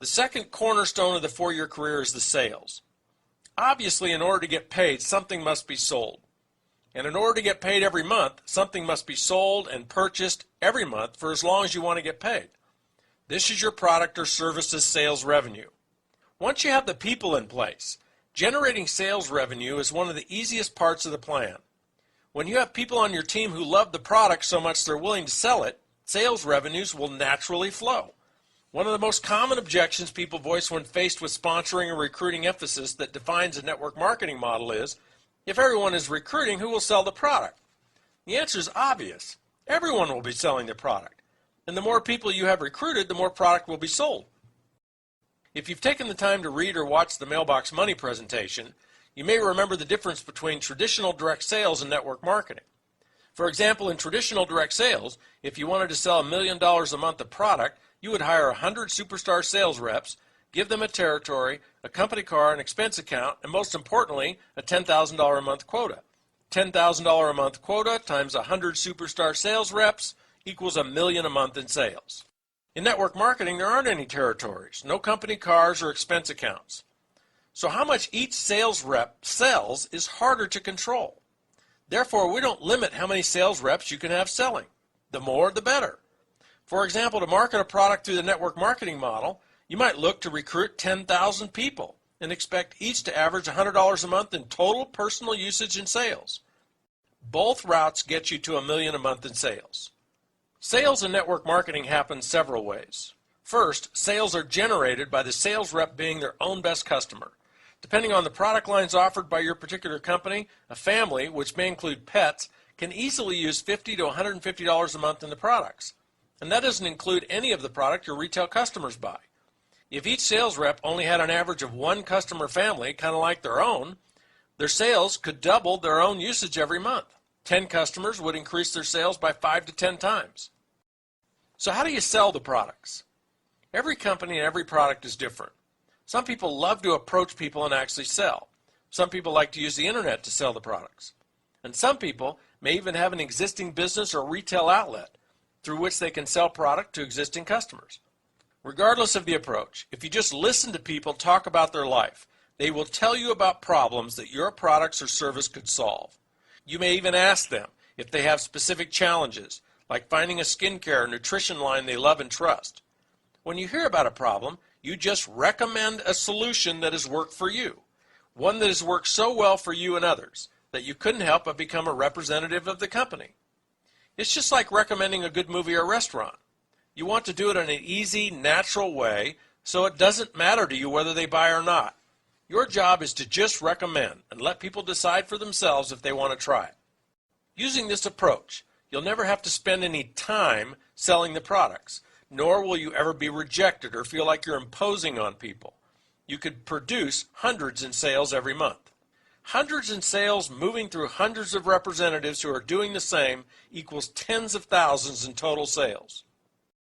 The second cornerstone of the 4-year career is the sales. Obviously, in order to get paid, something must be sold. And in order to get paid every month, something must be sold and purchased every month for as long as you want to get paid. This is your product or services sales revenue. Once you have the people in place, generating sales revenue is one of the easiest parts of the plan. When you have people on your team who love the product so much they're willing to sell it, sales revenues will naturally flow. One of the most common objections people voice when faced with sponsoring or recruiting emphasis that defines a network marketing model is, if everyone is recruiting, who will sell the product? The answer is obvious. Everyone will be selling the product. And the more people you have recruited, the more product will be sold. If you've taken the time to read or watch the Mailbox Money presentation, you may remember the difference between traditional direct sales and network marketing. For example, in traditional direct sales, if you wanted to sell $1 million a month of product, you would hire 100 superstar sales reps, give them a territory, a company car, an expense account, and most importantly, a $10,000 a month quota. $10,000 a month quota times 100 superstar sales reps equals $1 million a month in sales. In network marketing, there aren't any territories, no company cars or expense accounts. So how much each sales rep sells is harder to control. Therefore, we don't limit how many sales reps you can have selling. The more, the better. For example, to market a product through the network marketing model, you might look to recruit 10,000 people and expect each to average $100 a month in total personal usage and sales. Both routes get you to $1 million a month in sales. Sales in network marketing happen several ways. First, sales are generated by the sales rep being their own best customer. Depending on the product lines offered by your particular company, a family, which may include pets, can easily use $50 to $150 a month in the products. And that doesn't include any of the product your retail customers buy. If each sales rep only had an average of one customer family, kind of like their own, their sales could double their own usage every month. 10 customers would increase their sales by 5 to 10 times. So how do you sell the products? Every company and every product is different. Some people love to approach people and actually sell. Some people like to use the internet to sell the products. And some people may even have an existing business or retail outlet through which they can sell product to existing customers. Regardless of the approach, if you just listen to people talk about their life, they will tell you about problems that your products or service could solve. You may even ask them if they have specific challenges, like finding a skincare or nutrition line they love and trust. When you hear about a problem, you just recommend a solution that has worked for you, one that has worked so well for you and others that you couldn't help but become a representative of the company. It's just like recommending a good movie or restaurant. You want to do it in an easy, natural way, so it doesn't matter to you whether they buy or not. Your job is to just recommend and let people decide for themselves if they want to try it. Using this approach, you'll never have to spend any time selling the products, nor will you ever be rejected or feel like you're imposing on people. You could produce hundreds in sales every month. Hundreds in sales moving through hundreds of representatives who are doing the same equals tens of thousands in total sales.